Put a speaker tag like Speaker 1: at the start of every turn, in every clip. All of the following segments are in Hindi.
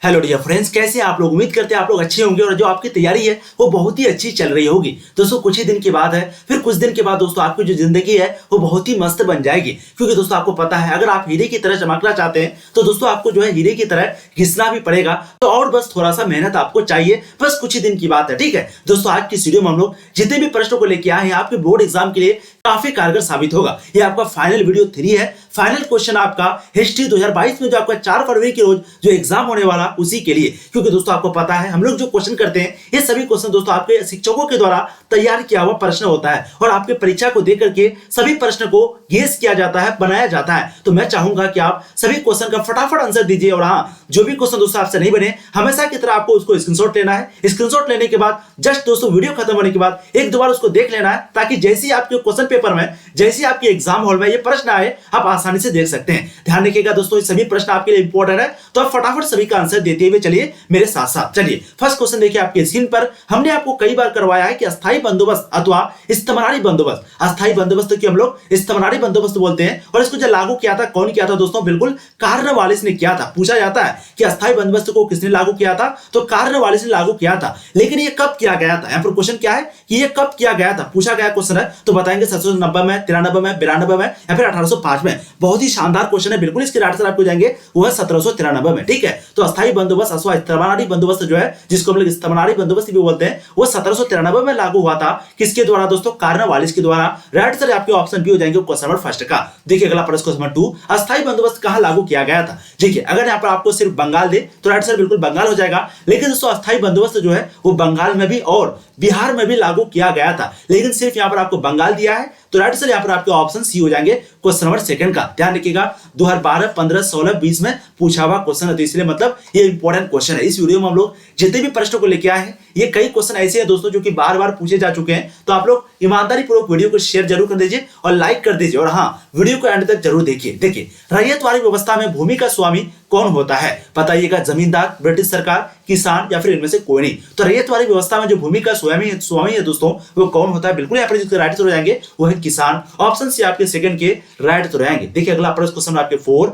Speaker 1: हेलो डियर फ्रेंड्स, कैसे आप लोग? उम्मीद करते हैं आप लोग अच्छे होंगे और जो आपकी तैयारी है वो बहुत ही अच्छी चल रही होगी। दोस्तों कुछ ही दिन की बात है, फिर कुछ दिन के बाद दोस्तों आपकी जो जिंदगी है वो बहुत ही मस्त बन जाएगी। क्योंकि दोस्तों आपको पता है, अगर आप हीरे की तरह चमकना चाहते हैं तो दोस्तों आपको जो है हीरे की तरह घिसना भी पड़ेगा। तो और बस थोड़ा सा मेहनत आपको चाहिए, बस कुछ ही दिन की बात है। ठीक है दोस्तों, आज की वीडियो में हम लोग जितने भी प्रश्नों को लेकर आए हैं आपके बोर्ड एग्जाम के लिए काफी कारगर साबित होगा। ये आपका फाइनल वीडियो 3 है। फाइनल क्वेश्चन आपका हिस्ट्री 2022 में जो आपका 4 फरवरी के रोज जो एग्जाम होने वाला उसी के लिए। क्योंकि दोस्तों आपको पता है, हम लोग जो क्वेश्चन करते हैं ये सभी क्वेश्चन दोस्तों आपके शिक्षकों के द्वारा तैयार किया हुआ प्रश्न होता है और आपके परीक्षा को देकर के सभी प्रश्न को गेस किया जाता है, बनाया जाता है। तो मैं चाहूंगा कि आप सभी क्वेश्चन का फटाफट आंसर दीजिए। और हाँ, जो भी क्वेश्चन दोस्तों आपसे नहीं बने, हमेशा की तरह आपको उसको स्क्रीनशॉट लेना है। स्क्रीनशॉट लेने के बाद जस्ट दोस्तों वीडियो खत्म होने के बाद एक दो बार उसको देख लेना है, ताकि जैसे ही आपके क्वेश्चन पेपर में, जैसे ही आपके एग्जाम हॉल में ये प्रश्न आए, आप आसानी से देख सकते हैं। ध्यान रखिएगा दोस्तों, ये सभी प्रश्न आपके लिए इंपॉर्टेंट है, तो आप फटाफट सभी का आंसर देते हुए चलिए मेरे साथ साथ। चलिए फर्स्ट क्वेश्चन देखिए आपके स्क्रीन पर। हमने आपको कई बार करवाया है कि अस्थायी बंदोबस्त अथवा स्तमनारी बंदोबस्त, अस्थायी बंदोबस्त की हम लोग स्तमनारी बंदोबस्त बोलते हैं। और इसको जो लागू किया था, कौन किया था दोस्तों? बिल्कुल कार्नवालिस ने किया था। पूछा जाता है कि अस्थायी बंदोबस्त को किसने लागू किया था, तो कार्नवालिस ने लागू किया था। लेकिन ये कब किया गया था? यहाँ पर क्वेश्चन क्या है कि ये कब किया गया था, पूछा गया क्वेश्चन है। तो बताएंगे 1790 में, 93 में, 92 में या फिर 1805 में। बहुत ही शानदार क्वेश्चन है, बिल्कुल इसके आंसर आपको जाएंगे वो है 1793 में। ठीक है, तो अस्थायी बंदोबस्त अथवा स्तमनारी बंदोबस्त जो है, जिसको हम लोग स्तमनारी बंदोबस्त भी बोलते हैं, वो 1793 में लागू हुआ था। किसके द्वारा दोस्तों? कार्नवालिस के द्वारा। राइट सर आपके ऑप्शन भी हो जाएंगे क्वेश्चन नंबर फर्स्ट का। देखिए अगला प्रश्न क्वेश्चन नंबर 2, अस्थायी बंदोबस्त कहां लागू किया गया था? देखिए अगर यहाँ पर आपको सिर्फ बंगाल दे तो राइट सर बिल्कुल बंगाल हो जाएगा। लेकिन दोस्तों अस्थायी बंदोबस्त जो है वो बंगाल में भी और बिहार में भी लागू किया गया था। लेकिन सिर्फ यहाँ पर आपको बंगाल दिया है, तो राइट सर यहाँ पर आपके ऑप्शन सी हो जाएंगे क्वेश्चन नंबर सेकंड का। ध्यान रखिएगा 2012, 15, 16, 20 में पूछा हुआ क्वेश्चन है, तो इसलिए मतलब ये इंपॉर्टेंट क्वेश्चन है। इस वीडियो में हम लोग जितने भी प्रश्नों को लेके आए हैं, ये कई क्वेश्चन ऐसे हैं दोस्तों जो कि बार बार पूछे जा चुके हैं। तो आप लोग ईमानदारी पूर्वक वीडियो को शेयर जरूर कर दीजिए और लाइक कर दीजिए। और हाँ, वीडियो को एंड तक जरूर देखिए। देखिए रैयतवाड़ी व्यवस्था में भूमि का स्वामी कौन होता है? बताइएगा, जमींदार, ब्रिटिश सरकार, किसान या फिर इनमें से कोई नहीं। तो रैयतवाड़ी व्यवस्था में जो भूमि का स्वामी है दोस्तों, वो कौन होता है? बिल्कुल यहाँ पर जिसके राइट हो जाएंगे वो है किसान। ऑप्शन सी आपके सेकंड के राइट हो जाएंगे। देखिए अगला प्रश्न क्वेश्चन आपके 4,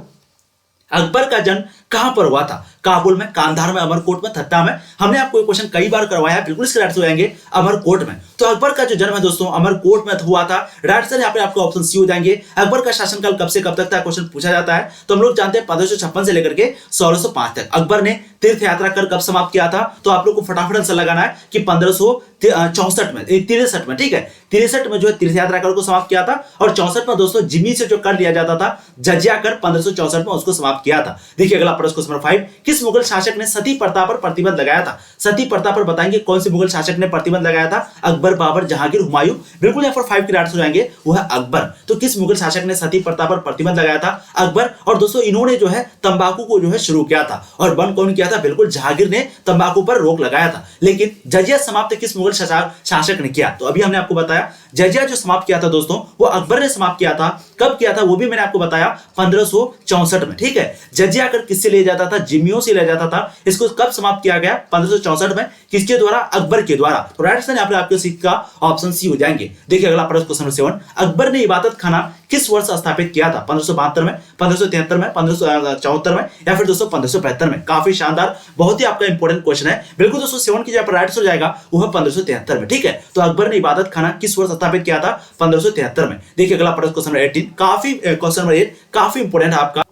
Speaker 1: अकबर का जन्म कहां पर हुआ था? काबुल में, कांधार में, अमरकोट में, थत्ता में। हमने आपको ये क्वेश्चन कई बार करवाया है, बिल्कुल इसके राइट हो जाएंगे अमरकोट में। तो अकबर का जो जन्म है दोस्तों अमरकोट में हुआ था। राइट सर यहाँ पे आपको ऑप्शन सी हो जाएंगे। अकबर का शासनकाल कब से कब तक था, क्वेश्चन पूछा जाता है। तो हम लोग जानते हैं 1556 से लेकर के 1605 तक। अकबर ने तीर्थ यात्रा कर कब समाप्त किया था? तो आप लोग को फटाफट आंसर लगाना है कि 1564 में, 63 में। ठीक है, 63 में जो है तीर्थ यात्रा कर को समाप्त किया था। और 64 में दोस्तों जिम्मी से जो कर लिया जाता था, जजिया कर, 1564 में उसको समाप्त किया था। देखिए अगला प्रश्न क्वेश्चन नंबर 5, किस मुगल शासक ने सती प्रथा पर प्रतिबंध लगाया था? सती प्रथा पर बताएंगे कौन से मुगल शासक ने प्रतिबंध लगाया था? अकबर, बाबर, जहांगीर, हुमायूं। बिल्कुल यहाँ पर 5 के राइट हो जाएंगे वो है अकबर। तो किस मुगल शासक ने सती प्रथा पर प्रतिबंध लगाया था? अकबर। और दोस्तों इन्होंने जो है तंबाकू को जो है शुरू किया था। और बंद कौन किया था? बिल्कुल जहांगीर ने तंबाकू पर रोक लगाया था। लेकिन जजिया समाप्त किस मुगल शासक ने किया? तो अभी हमने आपको बताया जजिया जो समाप्त किया था दोस्तों वो अकबर ने समाप्त किया था। कब किया था वो भी मैंने आपको बताया, 1564 में। ठीक है, जजिया कर किससे ले जाता था? जिम्मियों से ले जाता था। इसको कब समाप्त किया गया? 1564 में। किसके द्वारा? अकबर के द्वारा। तो राइट आंसर यहाँ पे आपके सीट का ऑप्शन सी हो जाएंगे। देखिए अगला प्रश्न क्वेश्चन नंबर 7, अकबर ने इबादत खाना किस वर्ष स्थापित किया था? 1572 में, 1573 में, 1574 में या फिर दोस्तों 1575 में। काफी शानदार, बहुत ही आपका इंपॉर्टेंट क्वेश्चन है। बिल्कुल दोस्तों 7 की जगह पर राइट हो जाएगा वो है 1573 में। ठीक है, तो अकबर ने इबादत खाना किस वर्ष स्थापित किया था? 1573 में। देखिए अगला प्रश्न क्वेश्चन नंबर 18, काफी क्वेश्चन नंबर 8 काफी इंपॉर्टेंट है आपका।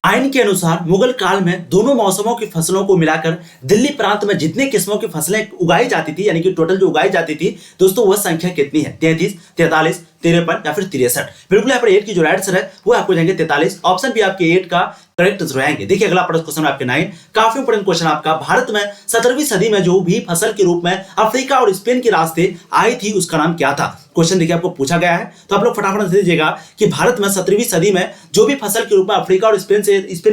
Speaker 1: आइन के अनुसार मुगल काल में दोनों मौसमों की फसलों को मिलाकर दिल्ली प्रांत में जितने किस्मों की फसलें उगाई जाती थी, यानी कि टोटल जो उगाई जाती थी दोस्तों, वह संख्या कितनी है? 33, 43, 53 या फिर 63। बिल्कुल यहाँ पर 8 की जो राइट आंसर है वो आपको जाएंगे 43। ऑप्शन भी आपके 8 का करेक्ट रहेंगे। देखिए अगला प्रश्न क्वेश्चन आपके 9, काफी इंपोर्टेंट क्वेश्चन आपका। भारत में 17वीं सदी में जो भी फसल के रूप में अफ्रीका और स्पेन के रास्ते आई थी उसका नाम क्या था? क्वेश्चन देखिए आपको पूछा गया है, तो आप लोग फटाफट से दीजिएगा कि भारत में 17वीं सदी में जो भी फसल के रूप में अफ्रीका और स्पेन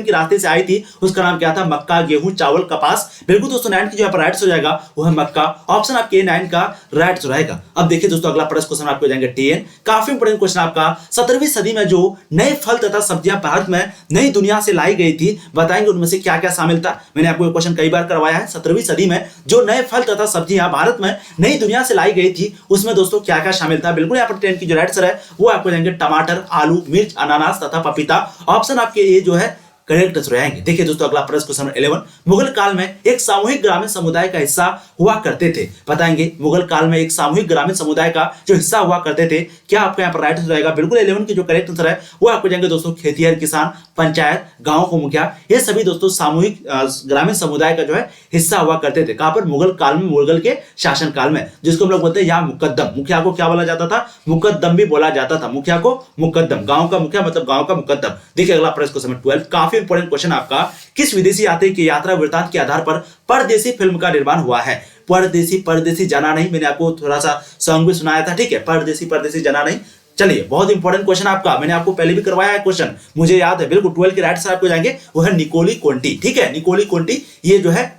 Speaker 1: के रास्ते से आई थी उसका नाम क्या था? मक्का, गेहूं, चावल, कपास। बिल्कुल दोस्तों 9 की जो यहाँ पर राइट हो जाएगा वो है मक्का। ऑप्शन आपके 9 का राइट रहेगा। अब देखिए दोस्तों अगला प्रश्न क्वेश्चन आपको जाएंगे 10, काफी इंपोर्टेंट क्वेश्चन आपका। 17वीं सदी में जो नए फल तथा सब्जियां भारत में नई दुनिया से लाई गई थी, बताएंगे उनमें से क्या क्या शामिल था? मैंने आपको ये क्वेश्चन कई बार करवाया है। 17वीं सदी में जो नए फल तथा सब्जियां भारत में नई दुनिया से लाई गई थी उसमें दोस्तों क्या क्या शामिल था? बिल्कुल यहाँ पर 10 की जो राइट आंसर है वो आपको जाएंगे टमाटर, आलू, मिर्च, अनानास तथा पपीता। ऑप्शन आपके ये जो है करेक्ट आंसर आएंगे। देखिए दोस्तों अगला प्रश्न क्वेश्चन नंबर 11, मुगल काल में एक सामूहिक ग्रामीण समुदाय का हिस्सा हुआ करते थे। बताएंगे मुगल काल में एक सामूहिक ग्रामीण समुदाय का जो हिस्सा हुआ करते थे, क्या आपका यहाँ पर राइट आंसर आएगा? बिल्कुल 11 की जो करेक्ट आंसर है वो आपको जाएंगे दोस्तों खेतिहर किसान, पंचायत, गांव को मुखिया, ये सभी दोस्तों सामूहिक ग्रामीण समुदाय का जो है हिस्सा हुआ करते थे। कहां पर? मुगल काल में, मुगल के शासन काल में, जिसको हम लोग बोलते हैं यहाँ मुकद्दम। मुखिया को क्या बोला जाता था? मुकद्दम भी बोला जाता था। मुखिया को मुकद्दम, गांव का मुखिया मतलब गांव का मुकद्दम। देखिए अगला प्रश्न क्वेश्चन 12, काफी इंपॉर्टेंट क्वेश्चन आपका, किस विदेशी यात्री की यात्रा वृत्तांत के आधार पर परदेसी फिल्म का निर्माण हुआ है? परदेसी, परदेसी जाना नहीं, मैंने आपको थोड़ा सा सॉन्ग भी सुनाया था, ठीक है, परदेसी परदेसी जाना नहीं। चलिए बहुत इंपॉर्टेंट क्वेश्चन आपका, मैंने आपको पहले भी करवाया है क्वेश्चन, मुझे याद है बिल्कुल। 12 के राइट से आपको जाएंगे वो है निकोली कोंटी, ठीक है, निकोली कोंटी, ये जो है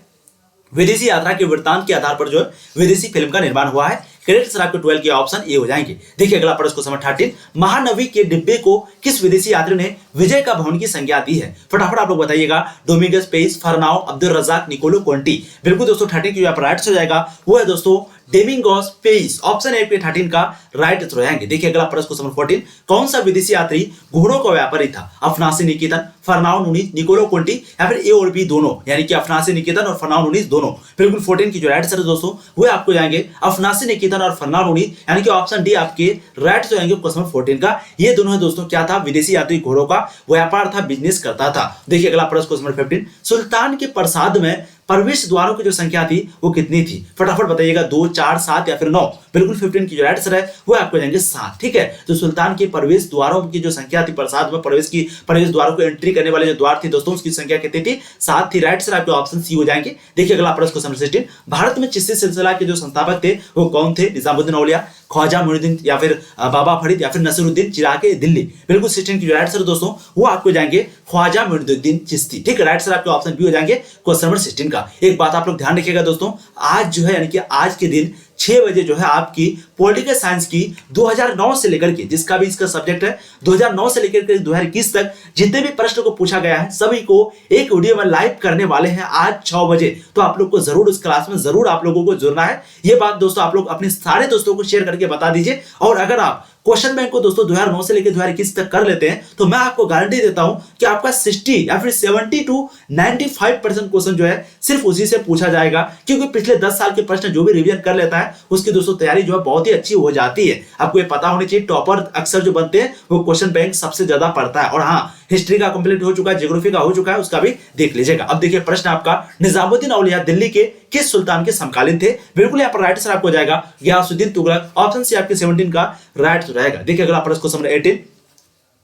Speaker 1: विदेशी यात्रा के वृत्तांत के आधार पर जो है विदेशी फिल्म का निर्माण हुआ है। करेक्ट आंसर आपके 12 के ऑप्शन ए हो जाएंगे। देखिए अगला प्रश्न क्वेश्चन 13, महानवी के डिब्बे को किस विदेशी यात्री ने विजय का भवन की संज्ञा दी है? फटाफट आप लोग बताइएगा। Domingos Paes, Fernao, Abdul Razzaq, Niccolo Conti. बिल्कुल दोस्तों 13 की जो राइट हो जाएगा वो है दोस्तों डेमिंगोस पेस, ऑप्शन ए पे 13 का राइट आंसर आएंगे। देखिए अगला प्रश्न क्वेश्चन 14, कौन सा विदेशी यात्री घोड़ों का व्यापारी था? अफनासी निकेतन, फरनाओ नुनीज, निकोलो कोंटी, या फिर ए और बी दोनों, यानी कि अफनासी निकेतन और फरनाओ नुनीज दोनों। बिल्कुल 14 की जो राइट आंसर है दोस्तों वो आपको जाएंगे अफनासी निकेतन और फरनाओ नुनीज, यानी कि ऑप्शन डी आपके राइट हो जाएंगे क्वेश्चन 14 का। ये दोनों है दोस्तों क्या था? विदेशी यात्री घोड़ों का व्यापार था, बिजनेस करता था। देखिए अगला प्रश्न क्वेश्चन 15, सुल्तान के प्रसाद में प्रवेश द्वारों की जो संख्या थी वो कितनी थी? फटाफट बताइएगा, 2, 4, 7 या फिर 9। बिल्कुल 15 की जो राइट आंसर है वो आपको जाएंगे 7, ठीक है। तो सुल्तान के प्रवेश द्वारों की जो संख्या थी, प्रसाद में प्रवेश द्वारों को एंट्री करने वाले जो द्वार थी दोस्तों, उसकी संख्या कितनी थी? 7 थी। राइट आंसर आपके ऑप्शन सी हो जाएंगे। देखिए अगला प्रश्न क्वेश्चन 16, भारत में चिश्ती सिलसिला के जो संस्थापक थे वो कौन थे? निजामुद्दीन औलिया, ख्वाजा मुइनुद्दीन, या फिर बाबा फरीद, या फिर नसीरुद्दीन चिरागे दिल्ली। बिल्कुल 16 की जो राइट आंसर दोस्तों वो आपको जाएंगे ख्वाजा मुइनुद्दीन चिश्ती, ठीक है। राइट आंसर आपके ऑप्शन बी हो जाएंगे क्वेश्चन नंबर 16 का। एक बात आप लोग ध्यान रखिएगा दोस्तों, आज जो है यानी कि आज के दिन 6 बजे जो है आपकी पॉलिटिकल साइंस की 2009 से लेकर के, जिसका भी इसका सब्जेक्ट है 2009 से लेकर के 2021 तक जितने भी प्रश्न को पूछा गया है सभी को एक वीडियो में लाइव करने वाले हैं आज 6 बजे। तो आप लोग को जरूर उस क्लास में जरूर आप लोगों को जुड़ना है। ये बात दोस्तों आप लोग अपने सारे दोस्तों को शेयर करके बता दीजिए। और अगर आप क्वेश्चन बैंक को दोस्तों 2009 से लेकर 2021 तक कर लेते हैं तो मैं आपको गारंटी देता हूं कि आपका 60 या फिर 70 to 95% क्वेश्चन जो है सिर्फ उसी से पूछा जाएगा, क्योंकि पिछले 10 साल के प्रश्न जो भी रिवीजन कर लेता है उसकी दोस्तों तैयारी जो है बहुत ही अच्छी हो जाती है। आपको ये पता होनी चाहिए, टॉपर अक्सर जो बनते हैं वो क्वेश्चन बैंक सबसे ज्यादा पढ़ता है। और हाँ, हिस्ट्री का कंप्लीट हो चुका है, ज्योग्राफी का हो चुका है, उसका भी देख लीजिएगा। अब देखिए प्रश्न आपका, निजामुद्दीन औलिया दिल्ली के किस सुल्तान के समकालीन थे? बिल्कुल यहाँ पर राइट आंसर आपको जाएगा गियासुद्दीन तुगलक, ऑप्शन सी आपके 17 का राइट रहेगा। देखिए अगला प्रश्न क्वेश्चन नंबर 18,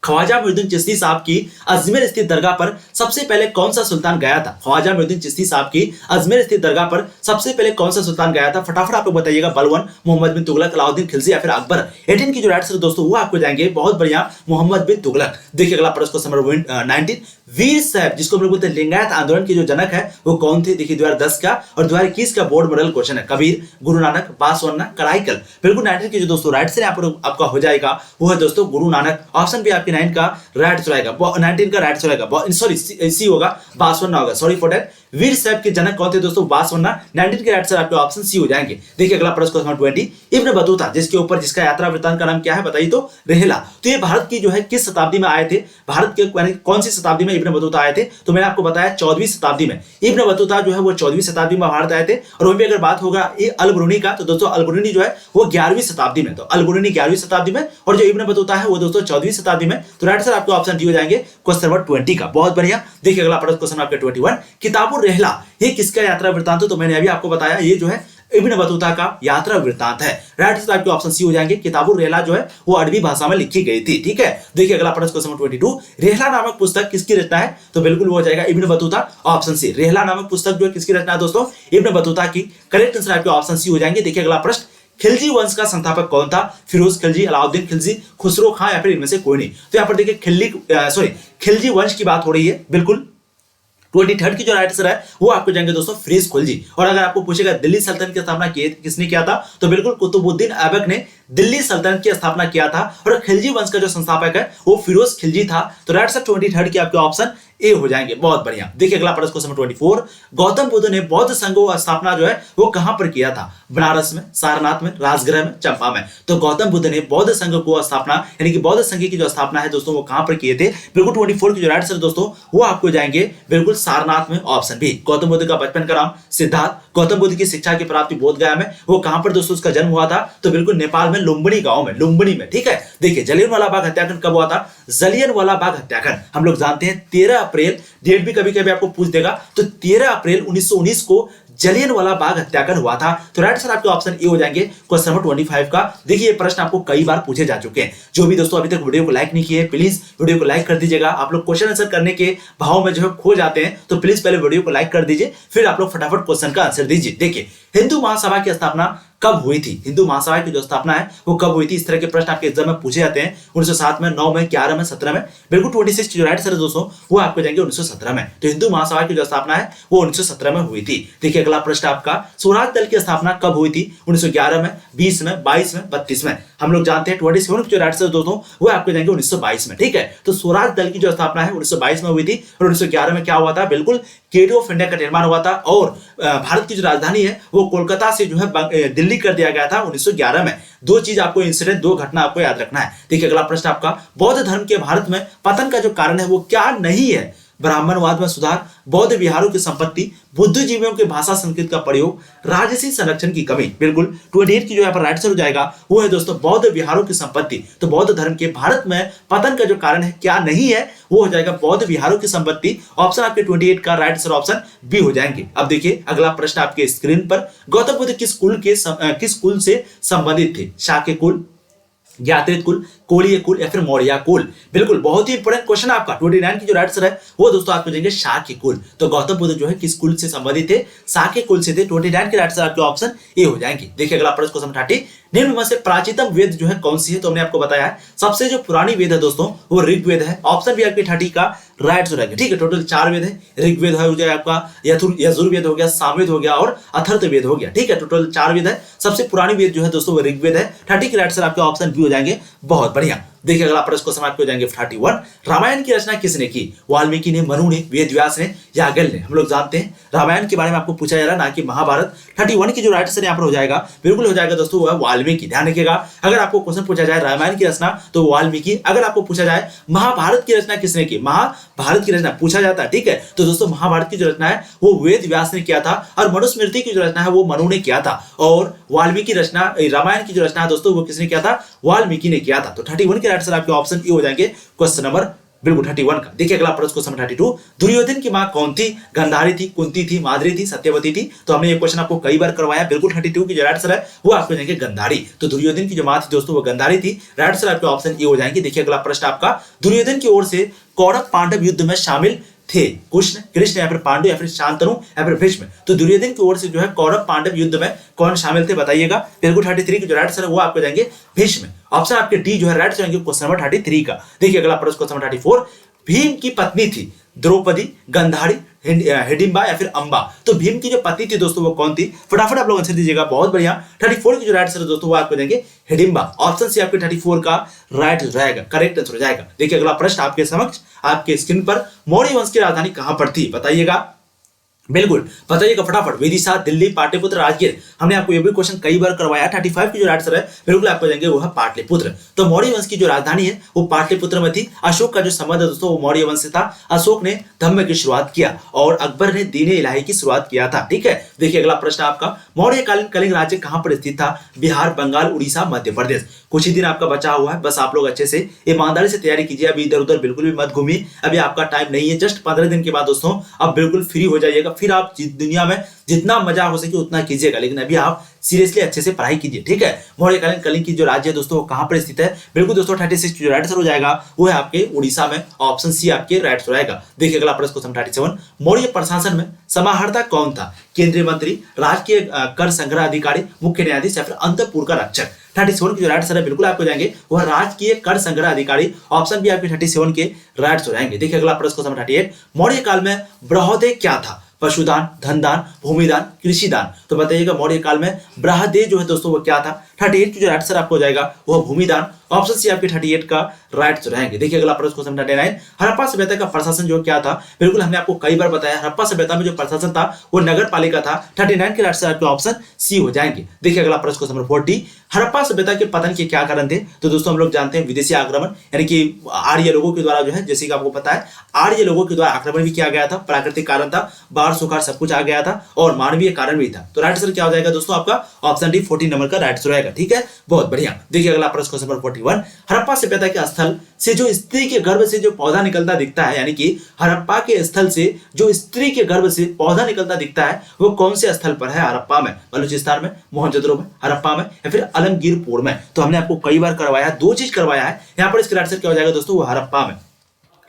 Speaker 1: ख्वाजा मुइनुद्दीन चिश्ती साहब की अजमेर स्थित दरगाह पर सबसे पहले कौन सा सुल्तान गया था? ख्वाजा मुइनुद्दीन चिश्ती साहब की अजमेर स्थित दरगाह पर सबसे पहले कौन सा सुल्तान गया था? फटाफट आप लोग बताइएगा। बलवन, मोहम्मद बिन तुगलक, अलाउद्दीन खिलजी, या फिर अकबर। 18 की जो राइट आंसर दोस्तों वो आपको जाएंगे बहुत बढ़िया, मोहम्मद बिन तुगलक। देखिए अगला प्रश्न क्वेश्चन नंबर 19, वीर साहब जिसको हम लोग बोलते हैं लिंगायत आंदोलन के जो जनक है वो कौन थे? देखिए 2010 का और 2021 का बोर्ड मॉडल क्वेश्चन है। कबीर, गुरु नानक, बासवन्ना, कराईकल। बिल्कुल 19 की जो दोस्तों राइट आंसर आपका हो जाएगा वो है दोस्तों गुरु नानक। ऑप्शन भी आपके 9 का राइट आएगा, 19 का राइट आएगा, सॉरी सी होगा, बासवन्ना होगा, सॉरी फॉर दैट। वीर साहब के जनक कौन थे दोस्तों? बासवन्ना। 19 के राइट आंसर आपके ऑप्शन सी हो जाएंगे। देखिए अगला प्रश्न क्वेश्चन 20, इब्न बतूता जिसके ऊपर जिसका यात्रा वृत्तांत का नाम क्या है बताइए तो? रेहला। तो ये भारत की जो है किस शताब्दी में आए थे? भारत के कौन सी शताब्दी में इब्न बतूता आए थे? तो मैंने आपको बताया 14वीं शताब्दी में इब्न बतूता जो है वो 14वीं शताब्दी में भारत आए थे। और वहीं अगर बात होगा ये अल-बुरूनी का तो दोस्तों अल-बुरूनी जो है वो 11वीं शताब्दी में, तो अल-बुरूनी 11वीं शताब्दी में और जो इब्न बतूता है वो दोस्तों 14वीं शताब्दी में। तो राइट आंसर आपको ऑप्शन डी हो जाएंगे क्वेश्चन नंबर 20 का। बहुत बढ़िया। देखिए अगला प्रश्न क्वेश्चन आपके 21, किताबुर रेहला ये किसका यात्रा वृत्तांत है? तो मैंने अभी आपको बताया ये जो है इब्न बतूता का यात्रा वृत्तांत है। राइट आंसर आपके ऑप्शन सी हो जाएंगे। किताबुर रेहला जो है वो अरबी भाषा में लिखी गई थी, ठीक है। देखिए अगला प्रश्न क्वेश्चन नंबर 22, रेहला नामक पुस्तक किसकी रचना है? तो बिल्कुल वो हो जाएगा Ibn Battuta, option C. Rihla नामक पुस्तक जो है किसकी रचना है दोस्तों? इब्न बतूता की। करेक्ट आंसर आपके ऑप्शन सी हो जाएंगे। देखिए अगला प्रश्न, खिलजी वंश का संस्थापक कौन था? फिरोज खिलजी, अलाउद्दीन खिलजी, खुसरो खां, या फिर इनमें से कोई नहीं। तो यहाँ पर देखिए खिलजी वंश की बात हो रही है। बिल्कुल 23 की जो राइट आंसर है वो आपको जाएंगे दोस्तों फिरोज खिलजी। और अगर आपको पूछेगा दिल्ली सल्तनत की स्थापना किसने किया था? तो बिल्कुल कुतुबुद्दीन ऐबक ने दिल्ली सल्तनत की स्थापना किया था। और खिलजी वंश का जो संस्थापक है वो फिरोज खिलजी था। तो राइट आंसर 23 की आपके ऑप्शन ए हो जाएंगे। बहुत बढ़िया। देखिए अगला प्रश्न क्वेश्चन 24, गौतम बुद्ध ने बौद्ध संघों का स्थापना जो है वो कहां पर किया था? बनारस में, सारनाथ में, राजगृह में, चंपा में। तो गौतम बुद्ध ने बौद्ध संघ को स्थापना यानी कि बौद्ध संघ की जो स्थापना है दोस्तों वो कहां पर किए थे? बिल्कुल 24 की जो राइट आंसर दोस्तों वो आपको जाएंगे बिल्कुल सारनाथ में, ऑप्शन बी। गौतम बुद्ध का बचपन का नाम सिद्धार्थ। गौतम बुद्ध की शिक्षा की प्राप्ति बोधगया में, वो कहां पर दोस्तों उसका जन्म हुआ था? तो बिल्कुल नेपाल में लुम्बिनी गांव में, लुम्बिनी में। ठीक है, देखिए जलियांवाला बाग हत्याकांड कब हुआ था? जलियांवाला बाग हत्याकांड हम लोग जानते हैं 13 अप्रैल, डेट भी कभी कभी आपको पूछ देगा, तो 13 अप्रैल 1919 को जलियांवाला बाग हत्याकांड हुआ था। तो राइट आंसर आपके ऑप्शन ए हो जाएंगे क्वेश्चन नंबर 25 का। देखिए ये प्रश्न आपको कई बार पूछे जा चुके हैं। जो भी दोस्तों अभी तक वीडियो को लाइक नहीं किए प्लीज वीडियो को लाइक कर दीजिएगा। आप लोग क्वेश्चन आंसर करने के भाव में जो है खो जाते हैं, तो प्लीज पहले वीडियो को लाइक कर दीजिए, फिर आप लोग फटाफट क्वेश्चन का आंसर दीजिए। देखिए हिंदू महासभा की स्थापना कब हुई थी? हिंदू महासभा की जो स्थापना है वो कब हुई थी? इस तरह के प्रश्न आपके एग्जाम में पूछे जाते हैं। 1907 में, 9 में, 11 में, 17 में। बिल्कुल 26 की जो राइट आंसर है दोस्तों वो आपको जाएंगे 1917 में। तो हिंदू महासभा की जो स्थापना है वो 1917 में हुई थी। देखिए अगला प्रश्न आपका, स्वराज दल की स्थापना कब हुई थी? 1911 में, 20 में, 22 में, 32 में। हम लोग जानते हैं 27 की जो राइट आंसर दोस्तों वो आपको जाएंगे 1922 में। ठीक है, तो स्वराज दल की जो स्थापना है 1922 में हुई थी। और 1911 में क्या हुआ था? बिल्कुल गेट ऑफ इंडिया का निर्माण हुआ था और भारत की जो राजधानी है वो कोलकाता से जो है दिल्ली कर दिया गया था 1911 में। दो चीज आपको इंसिडेंट, दो घटना आपको याद रखना है। देखिए अगला प्रश्न आपका, बौद्ध धर्म के भारत में पतन का जो कारण है वो क्या नहीं है? ब्राह्मणवाद में सुधार, बौद्ध विहारों की संपत्ति, बुद्धिजीवियों के भाषा संस्कृत का प्रयोग, राजसी संरक्षण की कमी। बिल्कुल 28 की जो यहाँ पर राइट आंसर हो जाएगा वो है दोस्तों बौद्ध विहारों की संपत्ति। तो बौद्ध धर्म के भारत में पतन का जो कारण है क्या नहीं है वो हो जाएगा बौद्ध विहारों की संपत्ति। ऑप्शन आपके 28 का राइट आंसर ऑप्शन बी हो जाएंगे। अब देखिए अगला प्रश्न आपके स्क्रीन पर, गौतम बुद्ध किस कुल से संबंधित थे? शाक्य कुल, ज्ञात्रित कुल, कोलीय कुल या फिर मौर्य कुल? बिल्कुल बहुत ही इंपॉर्टेंट क्वेश्चन आपका। 29 की जो राइट आंसर है वो दोस्तों आपको देंगे शाक्य कुल। तो गौतम बुद्ध जो है किस कुल से संबंधित थे? शाक्य कुल से थे। 29 के राइट आंसर आपके ऑप्शन ए हो जाएंगे। देखिए अगला प्रश्न क्वेश्चन 30, निम्न में से प्राचीनतम वेद जो है कौन सी है? तो हमने आपको बताया है सबसे जो पुरानी वेद है दोस्तों वो ऋग्वेद है। ऑप्शन भी आपके 30 का राइट आंसर रहेगा। ठीक है, टोटल 4 वेद है। ऋग्वेद हो जाएगा आपका, यजुर्वेद हो गया, सामवेद हो गया और अथर्ववेद हो गया। ठीक है, टोटल 4 वेद है। सबसे पुरानी वेद जो है दोस्तों वो ऋग्वेद है। 30 के राइट आंसर आपके ऑप्शन बी हो जाएंगे। बहुत बढ़िया। देखिए अगला प्रश्न क्वेश्चन आपके हो जाएंगे 31, रामायण की रचना किसने की? वाल्मीकि ने, मनु ने, वेद व्यास ने या अगल ने? हम लोग जानते हैं रामायण के बारे में आपको पूछा जा रहा है ना कि महाभारत। 31 की जो राइट आंसर यहाँ पर हो जाएगा बिल्कुल हो जाएगा दोस्तों वो है वाल्मीकि। ध्यान रखिएगा, अगर आपको क्वेश्चन पूछा जाए रामायण की रचना तो वाल्मीकि, अगर आपको पूछा जाए महाभारत की रचना किसने की, महाभारत की रचना पूछा जाता है। ठीक है, तो दोस्तों महाभारत की जो रचना है वो वेद व्यास ने किया था और मनुस्मृति की जो रचना है वो मनु ने किया था। और वाल्मीकि रचना, रामायण की जो रचना है दोस्तों वो किसने किया था? वाल्मीकि ने किया था। तो 31 के राइट आंसर आपके ऑप्शन ए हो जाएंगे क्वेश्चन नंबर बिल्कुल 31 का। देखिए अगला प्रश्न क्वेश्चन 32, दुर्योधन की मां कौन थी? गांधारी थी, कुंती थी, माद्री थी, सत्यवती थी? तो हमने ये क्वेश्चन आपको कई बार करवाया। बिल्कुल 32 की जो राइट आंसर है वो आपको जाएंगे गांधारी। तो दुर्योधन की जो मां थी दोस्तों वो गांधारी थी। राइट आंसर आपके ऑप्शन ए हो जाएंगे। देखिए अगला प्रश्न आपका, दुर्योधन की ओर से कौरव पांडव युद्ध में शामिल थे? कृष्ण या फिर पांडु या फिर शांतनु या फिर भीष्म? तो दुर्योधन की ओर से जो है कौरव पांडव युद्ध में कौन शामिल थे बताइएगा। बिल्कुल 33 की जो राइट आंसर है वो आपको जाएंगे भीष्म। ऑप्शन आपके डी जो है राइट जाएंगे क्वेश्चन नंबर 33 का। देखिए अगला प्रश्न क्वेश्चन 34, भीम की पत्नी थी द्रौपदी, गांधारी, हिडिंबा या फिर अंबा? तो भीम की जो पत्नी थी दोस्तों वो कौन थी? फटाफट आप लोग आंसर दीजिएगा। बहुत बढ़िया। 34 की जो राइट आंसर है दोस्तों वो आपको देंगे हिडिंबा। ऑप्शन सी आपके 34 का राइट रहेगा, करेक्ट आंसर हो जाएगा। देखिए अगला प्रश्न आपके समक्ष आपके स्क्रीन पर, मौर्य वंश की राजधानी कहां पर थी बताइएगा। बिल्कुल बताइएगा फटाफट। विदिशा, दिल्ली, पाटलिपुत्र, राजगीर? हमने आपको ये भी क्वेश्चन कई बार करवाया। 35 की जो राइट आंसर है बिल्कुल आपको जाएंगे वो है पाटलिपुत्र। तो मौर्य वंश की जो राजधानी है वो पाटलिपुत्र में थी। अशोक का जो संबंध है दोस्तों वो मौर्य वंश से था। अशोक ने धम्म की शुरुआत किया और अकबर ने दीन इलाही की शुरुआत किया था। ठीक है, देखिए अगला प्रश्न आपका, मौर्यकालीन कलिंग राज्य कहां पर स्थित था? बिहार, बंगाल, उड़ीसा, मध्य प्रदेश? कुछ ही दिन आपका बचा हुआ है, बस आप लोग अच्छे से ईमानदारी से तैयारी कीजिए। अभी इधर उधर बिल्कुल भी मत घूमिए, अभी आपका टाइम नहीं है। जस्ट 15 दिन के बाद दोस्तों अब बिल्कुल फ्री हो जाइएगा। फिर आप दुनिया में जितना मजा हो सके उतना कीजिएगा, लेकिन अभी आप सीरियसली अच्छे से पढ़ाई कीजिए। ठीक है, मौर्यकालीन कलिंग की जो राज्य है दोस्तों वो कहां पर स्थित है? बिल्कुल दोस्तों 36 जो राइट आंसर हो जाएगा वो है आपके उड़ीसा में। ऑप्शन सी आपके राइट आंसर रहेगा। देखिए अगला प्रश्न क्वेश्चन 37, मौर्य प्रशासन में समाहर्ता कौन था? केंद्रीय मंत्री, राजकीय कर संग्रह अधिकारी, मुख्य न्यायाधीश या फिर अंतःपुर का रक्षक? 37 की जो राइट आंसर है बिल्कुल आपको जाएंगे वह राजकीय कर संग्रह अधिकारी। ऑप्शन भी आपके 37 के राइट हो जाएंगे। देखिए अगला प्रश्न क्वेश्चन 38, मौर्य काल में ब्रह्मोदय क्या था? पशुदान, धन दान, भूमिदान, कृषि दान। तो बताइएगा मौर्य काल में ब्रहदेव जो है दोस्तों वो क्या था? 38 की जो राइट आंसर आपको हो जाएगा वो भूमिदान। ऑप्शन सी आपके 38 का राइट रहेंगे। देखिए अगला प्रश्न क्वेश्चन 39, हड़प्पा सभ्यता का प्रशासन जो क्या था? बिल्कुल हमने आपको कई बार बताया, हड़प्पा सभ्यता में जो प्रशासन था वो नगर पालिका था। 39 के राइट आंसर आपके ऑप्शन सी हो जाएंगे। देखिए अगला प्रश्न क्वेश्चन नंबर 40, हड़प्पा सभ्यता के पतन के क्या कारण थे? तो दोस्तों हम लोग जानते हैं विदेशी आक्रमण, यानी कि आर्य लोगों के द्वारा जो है, जैसे कि आपको पता है आर्य लोगों के द्वारा आक्रमण भी किया गया था। प्राकृतिक कारण था, बाढ़ सुखाड़ सब कुछ आ गया था और मानवीय कारण भी था। तो राइट आंसर क्या हो जाएगा दोस्तों? आपका ऑप्शन डी 40 नंबर का राइट आंसर रहेगा। ठीक है, बहुत बढ़िया। देखिए अगला प्रश्न क्वेश्चन नंबर 41, हड़प्पा सभ्यता के स्थल से जो स्त्री के गर्भ से जो पौधा निकलता दिखता है, यानी कि हड़प्पा के स्थल से जो स्त्री के गर्भ से पौधा निकलता दिखता है वो कौन से स्थल पर है? हड़प्पा में, बलूचिस्तान में, मोहनजोदड़ो में, हड़प्पा में या फिर आलमगीरपुर में? तो हमने आपको कई बार करवाया, दो चीज करवाया है यहाँ पर। इसका राइट आंसर क्या हो जाएगा दोस्तों? वो हड़प्पा में।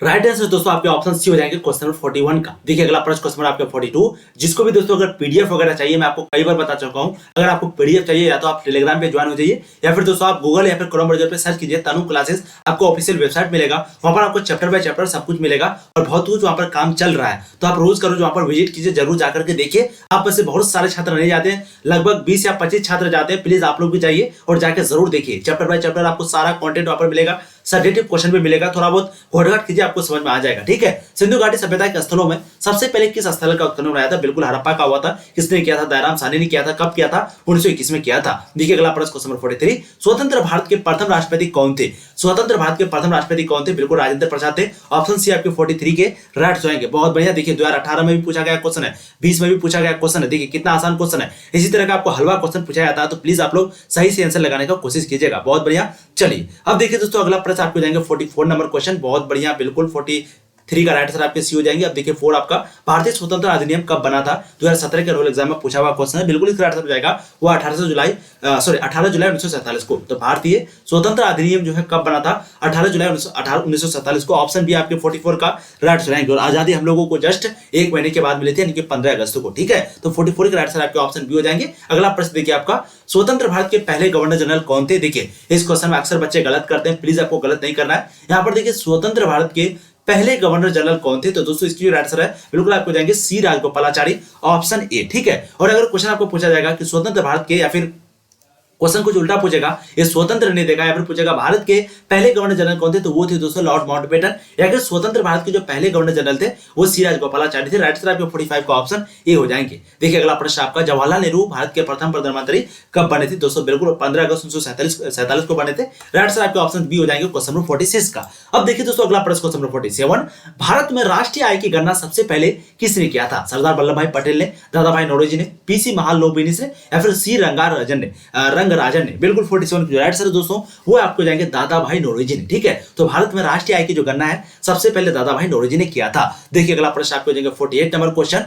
Speaker 1: राइट आंसर दोस्तों आपके ऑप्शन सी हो जाएंगे क्वेश्चन नंबर 41 का। देखिए अगला प्रश्न क्वेश्चन नंबर आपका 42, जिसको भी दोस्तों अगर पीडीएफ वगैरह चाहिए, मैं आपको कई बार बता चुका हूं, अगर आपको पीडीएफ चाहिए या तो आप टेलीग्राम पे ज्वाइन हो जाइए या फिर दोस्तों आप गूगल या फिर क्रोम ब्राउज़र पे सर्च कीजिए तनु क्लासेस, आपको ऑफिशियल वेबसाइट मिलेगा। वहां पर आपको चैप्टर बाय चैप्टर सब कुछ मिलेगा और बहुत कुछ वहां पर काम चल रहा है। तो आप रोज करो, वहां पर विजिट कीजिए, जरूर जाकर के देखिए। आप में से बहुत सारे छात्र नहीं जाते हैं, लगभग 20 या 25 छात्र जाते हैं। प्लीज आप लोग भी जाइए और जाकर जरूर देखिए। चैप्टर बाय चैप्टर आपको सारा कंटेंट वहां पर मिलेगा, सजेटिव क्वेश्चन भी मिलेगा, थोड़ा बहुत घोटघाट कीजिए, आपको समझ में आ जाएगा। ठीक है, सिंधु घाटी सभ्यता के स्थलों में सबसे पहले किस स्थल का उत्खनन बनाया था? बिल्कुल हड़प्पा का हुआ था। किसने किया था? दयाराम साहनी ने किया था। कब किया था? 1921 में किया था। देखिए अगला प्रश्न क्वेश्चन नंबर 43, स्वतंत्र भारत के प्रथम राष्ट्रपति कौन थे? स्वतंत्र भारत के प्रथम राष्ट्रपति कौन थे? बिल्कुल राजेंद्र प्रसाद थे। ऑप्शन सी आपके 43 के राइट होंगे। बहुत बढ़िया। देखिए 2018 में भी पूछा गया क्वेश्चन है, 20 में भी पूछा गया क्वेश्चन है। देखिए कितना आसान क्वेश्चन है। इसी तरह का आपको हलवा क्वेश्चन पूछा जाता है, तो प्लीज आप लोग सही से आंसर लगाने का कोशिश कीजिएगा। बहुत बढ़िया। चलिए अब देखिए दोस्तों अगला प्रश्न आपको जाएंगे 44 नंबर क्वेश्चन। बहुत बढ़िया, बिल्कुल 43 का राइट आंसर आपके सी हो जाएंगे। अब देखिए 4 आपका भारतीय स्वतंत्र अधिनियम कब बना था? 2017 के रोल एग्जाम में पूछा हुआ क्वेश्चन है। बिल्कुल इसका राइट आंसर हो जाएगा वो 18 जुलाई 1947 को। तो भारतीय स्वतंत्र अधिनियम जो है कब बना था? 18 जुलाई 1947 को। ऑप्शन बी आपके 44 का राइट आंसर रहेंगे। और आजादी हम लोगों को जस्ट एक महीने के बाद मिली थी, यानी कि 15 अगस्त को। ठीक है, तो 44 के राइट आंसर आपके ऑप्शन बी हो जाएंगे। अगला प्रश्न देखिए आपका, स्वतंत्र भारत के पहले गवर्नर जनरल कौन थे? देखिए इस क्वेश्चन में अक्सर बच्चे गलत करते हैं, प्लीज आपको गलत नहीं करना है। यहाँ पर देखिए स्वतंत्र भारत के पहले गवर्नर जनरल कौन थे? तो दोस्तों इसकी जो राइट आंसर है बिल्कुल आपको जाएंगे सी राजगोपालाचारी, ऑप्शन ए। ठीक है, और अगर क्वेश्चन आपको पूछा जाएगा कि स्वतंत्र भारत के, या फिर क्वेश्चन कुछ उल्टा पूछेगा, ये स्वतंत्र नहीं देगा, या फिर पूछेगा भारत के पहले गवर्नर जनरल कौन थे, तो वो थे दोस्तों लॉर्ड माउंटबेटन। या फिर स्वतंत्र भारत के जो पहले गवर्नर जनरल थे वो सी राजगोपालाचारी थे। राइट आंसर आपके 45 का ऑप्शन ए हो जाएंगे। देखिए अगला प्रश्न आपका, जवाहरलाल नेहरू भारत के प्रथम प्रधानमंत्री कब बने थे? दोस्तों बिल्कुल 15 अगस्त 1947 को बने थे। राइट आंसर आपके ऑप्शन बी हो जाएंगे क्वेश्चन नंबर 46 का। अब देखिए दोस्तों अगला प्रश्न क्वेश्चन नंबर 47, भारत में राष्ट्रीय आय की गणना सबसे पहले किसने किया था? सरदार वल्लभ भाई पटेल ने, दादा भाई नौरोजी ने, पीसी महालनोबिस ने, या फिर सी रंगराजन ने? बिल्कुल 47 की जो राइट आंसर है दोस्तों वो आपको जाएंगे दादा भाई नौरोजी ने। ठीक है, तो भारत में राष्ट्रीय आय की जो गणना है सबसे पहले दादा भाई नौरोजी ने किया था। देखिए अगला प्रश्न आपको जाएंगे 48 नंबर क्वेश्चन,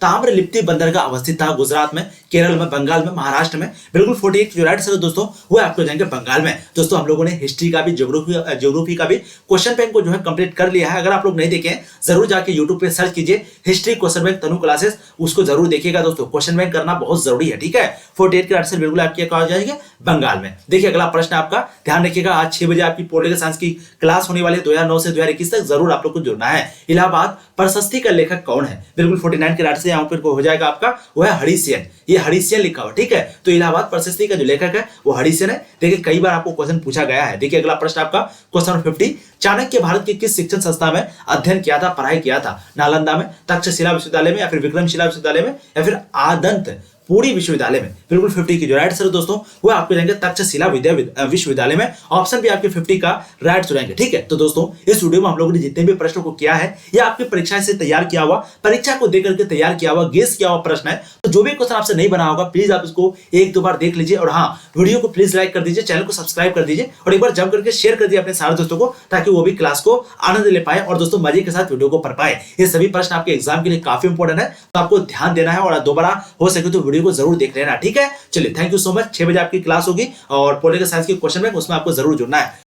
Speaker 1: ताम्रलिप्ति बंदरगाह अवस्थित था गुजरात में, केरल में, बंगाल में, महाराष्ट्र में? बिल्कुल 48 की जो राइट आंसर है दोस्तों वो आपको जाएंगे बंगाल में। दोस्तों हम लोगों ने हिस्ट्री का भी, ज्योग्राफी का भी क्वेश्चन बैंक को जो है कंप्लीट कर लिया है। अगर आप लोग नहीं देखे जरूर जाके यूट्यूब पे सर्च कीजिए हिस्ट्री क्वेश्चन बैंक तनु क्लासेस, उसको जरूर देखिएगा दोस्तों। क्वेश्चन बैंक करना बहुत जरूरी है। ठीक है, 48 का आंसर बिल्कुल आपके कहा जाएगा बंगाल में। देखिए अगला प्रश्न आपका, ध्यान रखिएगा आज 6 बजे आपकी पॉलिटिकल साइंस की क्लास होने वाली है। 2009 से 2021 तक जरूर आप लोग को जुड़ना है। इलाहाबाद प्रशस्ति का लेखक कौन है? बिल्कुल 49 के राइट से यहाँ पर हो जाएगा आपका वो है हरिसेन। ये हरिसेन लिखा हुआ। ठीक है, तो इलाहाबाद प्रशस्ति का जो लेखक है वो हरिसेन है। देखिए कई बार आपको क्वेश्चन पूछा गया है। देखिए अगला प्रश्न आपका क्वेश्चन नंबर 50, चाणक्य भारत के किस शिक्षण संस्था में अध्ययन किया था, पढ़ाई किया था? नालंदा में, तक्षशिला विश्वविद्यालय में, या फिर विक्रमशिला विश्वविद्यालय में, या फिर आदंत पूरी विश्वविद्यालय में? बिल्कुल 50 की जो राइट आंसर दोस्तों वो आपको जाएंगे तक्षशिला विश्वविद्यालय में। ऑप्शन भी आपके 50 का राइट हो जाएंगे। ठीक है, तो दोस्तों इस वीडियो में हम लोगों ने जितने भी प्रश्नों को किया है ये आपकी परीक्षा से तैयार किया हुआ, परीक्षा को देकर के तैयार किया हुआ, गेस किया हुआ प्रश्न है। तो जो भी क्वेश्चन आपसे नहीं बना होगा प्लीज आप इसको एक दो बार देख लीजिए। और हाँ, वीडियो को प्लीज लाइक कर दीजिए, चैनल को सब्सक्राइब कर दीजिए और एक बार जम करके शेयर कर दीजिए अपने सारे दोस्तों को, ताकि वो भी क्लास को आनंद ले पाए और दोस्तों मजे के साथ वीडियो को पढ़ पाए। ये सभी प्रश्न आपके एग्जाम के लिए काफी इंपॉर्टेंट है, तो आपको ध्यान देना है और दोबारा हो सके तो वीडियो को जरूर देख लेना। ठीक है, चलिए थैंक यू सो मच। 6 बजे आपकी क्लास होगी और पॉलिटिकल साइंस के क्वेश्चन बैंक उसमें आपको जरूर जुड़ना है।